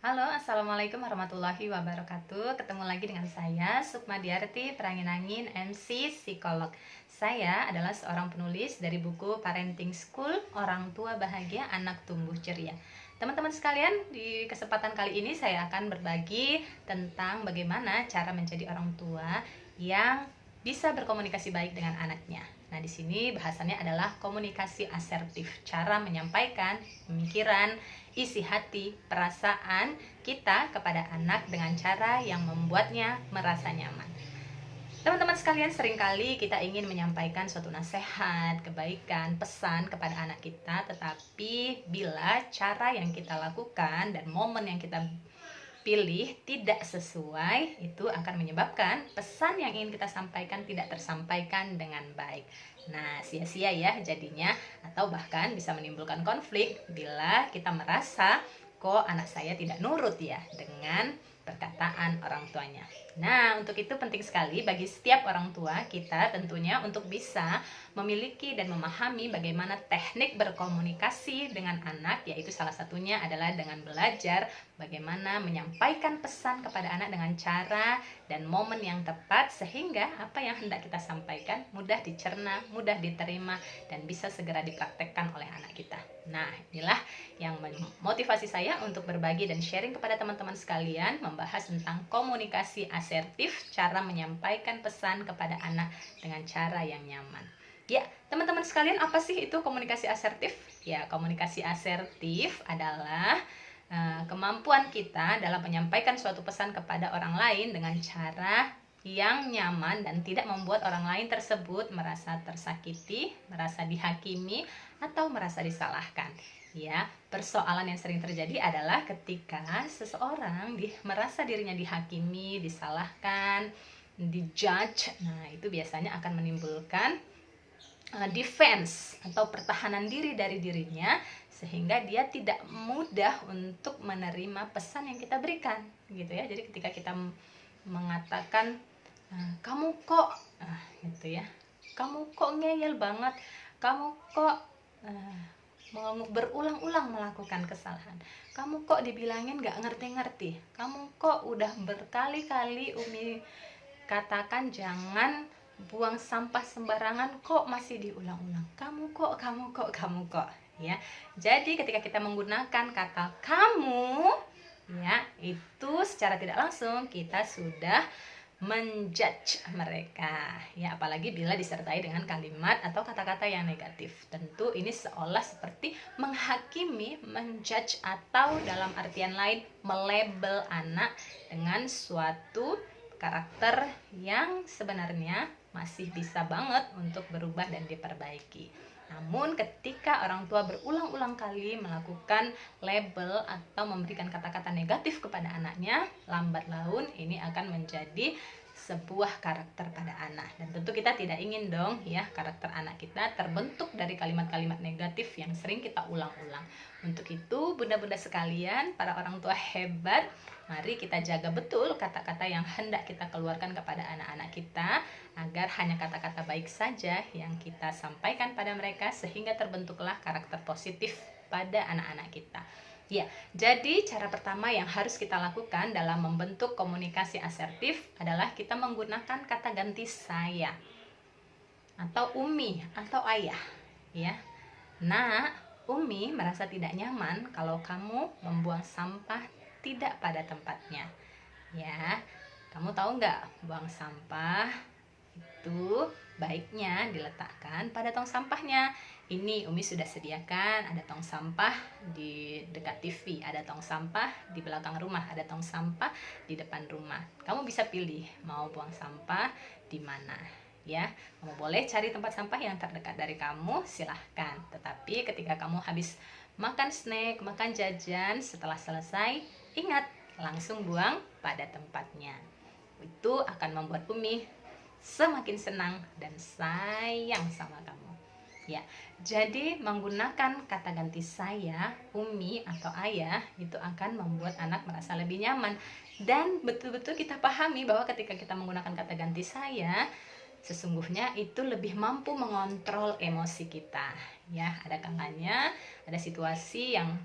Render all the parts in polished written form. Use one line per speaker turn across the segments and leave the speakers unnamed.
Halo, Assalamualaikum warahmatullahi wabarakatuh. Ketemu lagi dengan saya, Sukma Diarti, Perangin-angin, MC Psikolog. Saya adalah seorang penulis dari buku Parenting School, Orang Tua Bahagia, Anak Tumbuh Ceria. Teman-teman sekalian, di kesempatan kali ini saya akan berbagi tentang bagaimana cara menjadi orang tua yang bisa berkomunikasi baik dengan anaknya. Nah, di sini bahasannya adalah komunikasi asertif, cara menyampaikan pemikiran, isi hati, perasaan kita kepada anak dengan cara yang membuatnya merasa nyaman. Teman-teman sekalian, seringkali kita ingin menyampaikan suatu nasihat, kebaikan, pesan kepada anak kita, tetapi bila cara yang kita lakukan dan momen yang kita pilih tidak sesuai, itu akan menyebabkan pesan yang ingin kita sampaikan tidak tersampaikan dengan baik. Nah, sia-sia ya jadinya, atau bahkan bisa menimbulkan konflik bila kita merasa kok anak saya tidak nurut ya dengan perkataan orang tuanya. Nah, untuk itu penting sekali bagi setiap orang tua kita tentunya untuk bisa memiliki dan memahami bagaimana teknik berkomunikasi dengan anak, yaitu salah satunya adalah dengan belajar bagaimana menyampaikan pesan kepada anak dengan cara dan momen yang tepat sehingga apa yang hendak kita sampaikan mudah dicerna, mudah diterima, dan bisa segera dipraktekkan oleh anak kita. Nah, inilah yang memotivasi saya untuk berbagi dan sharing kepada teman-teman sekalian membahas tentang komunikasi asertif, cara menyampaikan pesan kepada anak dengan cara yang nyaman. Ya, teman-teman sekalian, apa sih itu komunikasi asertif? Ya, komunikasi asertif adalah kemampuan kita dalam menyampaikan suatu pesan kepada orang lain dengan cara yang nyaman dan tidak membuat orang lain tersebut merasa tersakiti, merasa dihakimi, atau merasa disalahkan. Ya, persoalan yang sering terjadi adalah ketika seseorang merasa dirinya dihakimi, disalahkan, dijudge. Nah, itu biasanya akan menimbulkan defense atau pertahanan diri dari dirinya, sehingga dia tidak mudah untuk menerima pesan yang kita berikan, gitu ya. Jadi ketika kita mengatakan kamu kok gitu ya, kamu kok ngeyel banget, kamu kok berulang-ulang melakukan kesalahan, kamu kok dibilangin gak ngerti-ngerti, kamu kok udah berkali-kali Umi katakan jangan buang sampah sembarangan kok masih diulang-ulang, kamu kok ya. Jadi ketika kita menggunakan kata kamu ya, itu secara tidak langsung kita sudah menjudge mereka ya, apalagi bila disertai dengan kalimat atau kata-kata yang negatif. Tentu ini seolah seperti menghakimi, menjudge, atau dalam artian lain melabel anak dengan suatu karakter yang sebenarnya masih bisa banget untuk berubah dan diperbaiki. Namun ketika orang tua berulang-ulang kali melakukan label atau memberikan kata-kata negatif kepada anaknya, lambat laun ini akan menjadi sebuah karakter pada anak. Dan tentu kita tidak ingin dong ya karakter anak kita terbentuk dari kalimat-kalimat negatif yang sering kita ulang-ulang. Untuk itu bunda-bunda sekalian, para orang tua hebat, mari kita jaga betul kata-kata yang hendak kita keluarkan kepada anak-anak kita, agar hanya kata-kata baik saja yang kita sampaikan pada mereka sehingga terbentuklah karakter positif pada anak-anak kita. Ya, jadi cara pertama yang harus kita lakukan dalam membentuk komunikasi asertif adalah kita menggunakan kata ganti saya atau Umi atau ayah ya. Nah, Umi merasa tidak nyaman kalau kamu membuang sampah tidak pada tempatnya. Ya, kamu tahu nggak, buang sampah itu baiknya diletakkan pada tong sampahnya. Ini Umi sudah sediakan, ada tong sampah di dekat TV, ada tong sampah di belakang rumah, ada tong sampah di depan rumah. Kamu bisa pilih mau buang sampah di mana ya. Kamu boleh cari tempat sampah yang terdekat dari kamu, silahkan. Tetapi ketika kamu habis makan snack, makan jajan, setelah selesai, ingat langsung buang pada tempatnya. Itu akan membuat Umi semakin senang dan sayang sama kamu. Ya, jadi menggunakan kata ganti saya, Umi atau ayah itu akan membuat anak merasa lebih nyaman. Dan betul-betul kita pahami bahwa ketika kita menggunakan kata ganti saya, sesungguhnya itu lebih mampu mengontrol emosi kita. Ya, ada kalanya ada situasi yang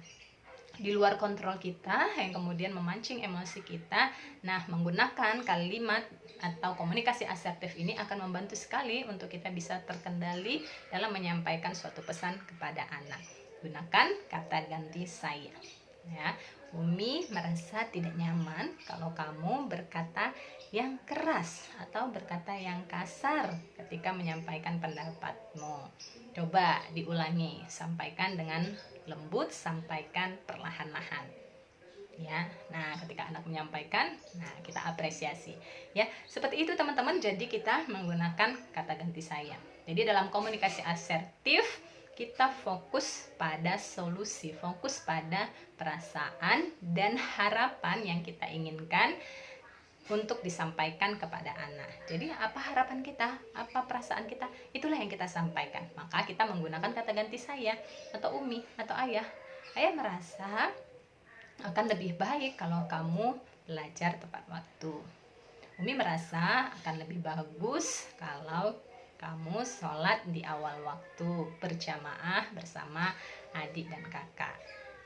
di luar kontrol kita yang kemudian memancing emosi kita. Nah, menggunakan kalimat atau komunikasi asertif ini akan membantu sekali untuk kita bisa terkendali dalam menyampaikan suatu pesan kepada anak. Gunakan kata ganti saya. Ya, Umi merasa tidak nyaman kalau kamu berkata yang keras atau berkata yang kasar ketika menyampaikan pendapatmu. Coba diulangi, sampaikan dengan lembut, sampaikan perlahan-lahan. Ya, nah ketika anak menyampaikan, nah kita apresiasi. Ya, seperti itu teman-teman. Jadi kita menggunakan kata ganti saya. Jadi dalam komunikasi asertif kita fokus pada solusi, fokus pada perasaan dan harapan yang kita inginkan untuk disampaikan kepada anak. Jadi apa harapan kita, apa perasaan kita, itulah yang kita sampaikan. Maka kita menggunakan kata ganti saya atau Umi atau Ayah. Ayah merasa akan lebih baik kalau kamu belajar tepat waktu. Umi merasa akan lebih bagus kalau kamu sholat di awal waktu berjamaah bersama adik dan kakak.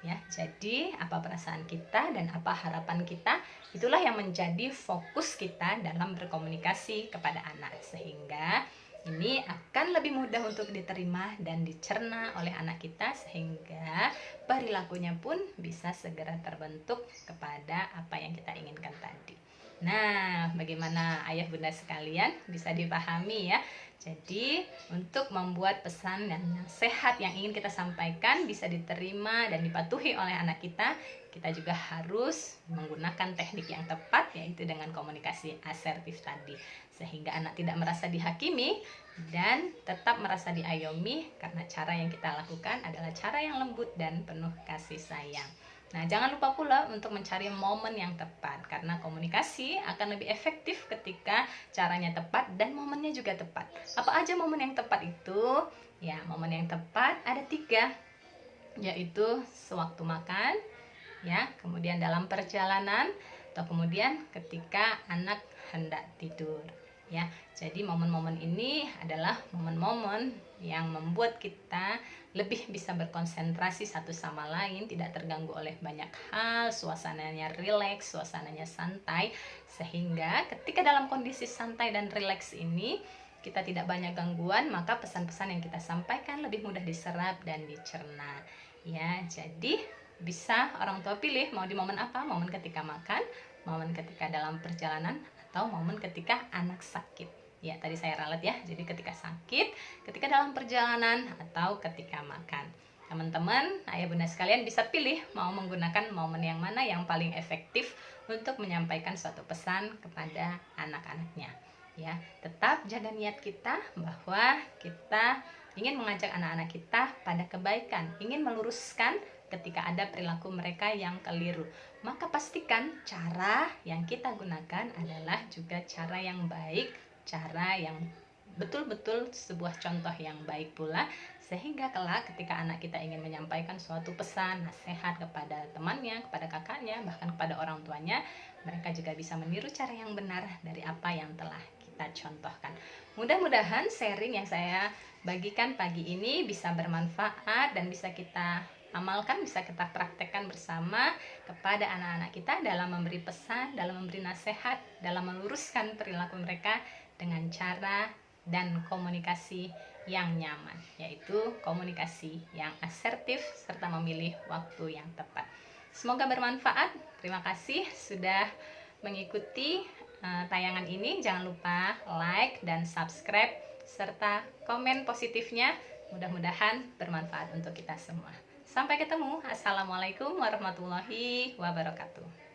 Ya, jadi apa perasaan kita dan apa harapan kita, itulah yang menjadi fokus kita dalam berkomunikasi kepada anak, sehingga ini akan lebih mudah untuk diterima dan dicerna oleh anak kita, sehingga perilakunya pun bisa segera terbentuk kepada apa yang kita inginkan tadi. Nah, bagaimana ayah bunda sekalian, bisa dipahami ya. Jadi untuk membuat pesan dan nasihat yang ingin kita sampaikan bisa diterima dan dipatuhi oleh anak kita, kita juga harus menggunakan teknik yang tepat, yaitu dengan komunikasi asertif tadi, sehingga anak tidak merasa dihakimi dan tetap merasa diayomi, karena cara yang kita lakukan adalah cara yang lembut dan penuh kasih sayang. Nah, jangan lupa pula untuk mencari momen yang tepat, karena komunikasi akan lebih efektif ketika caranya tepat dan momennya juga tepat. Apa aja momen yang tepat itu? Ya, momen yang tepat ada 3, yaitu sewaktu makan, ya, kemudian dalam perjalanan, atau kemudian ketika anak hendak tidur. Ya, jadi momen-momen ini adalah momen-momen yang membuat kita lebih bisa berkonsentrasi satu sama lain, tidak terganggu oleh banyak hal, suasananya rileks, suasananya santai, sehingga ketika dalam kondisi santai dan rileks ini kita tidak banyak gangguan, maka pesan-pesan yang kita sampaikan lebih mudah diserap dan dicerna. Ya, jadi bisa orang tua pilih mau di momen apa, momen ketika makan, momen ketika dalam perjalanan, atau momen ketika anak sakit. Ya, tadi saya ralat ya. Jadi ketika sakit, ketika dalam perjalanan, atau ketika makan. Teman-teman, ayah bunda sekalian bisa pilih mau menggunakan momen yang mana yang paling efektif untuk menyampaikan suatu pesan kepada anak-anaknya. Ya, tetap jaga niat kita bahwa kita ingin mengajak anak-anak kita pada kebaikan, ingin meluruskan ketika ada perilaku mereka yang keliru. Maka pastikan cara yang kita gunakan adalah juga cara yang baik, cara yang betul-betul sebuah contoh yang baik pula, sehingga kelak ketika anak kita ingin menyampaikan suatu pesan, nasihat kepada temannya, kepada kakaknya, bahkan kepada orang tuanya, mereka juga bisa meniru cara yang benar dari apa yang telah kita contohkan. Mudah-mudahan sharing yang saya bagikan pagi ini bisa bermanfaat dan bisa kita amalkan, bisa kita praktekkan bersama kepada anak-anak kita dalam memberi pesan, dalam memberi nasihat, dalam meluruskan perilaku mereka dengan cara dan komunikasi yang nyaman, yaitu komunikasi yang asertif serta memilih waktu yang tepat. Semoga bermanfaat. Terima kasih sudah mengikuti tayangan ini. Jangan lupa like dan subscribe serta komen positifnya. Mudah-mudahan bermanfaat untuk kita semua. Sampai ketemu. Assalamualaikum warahmatullahi wabarakatuh.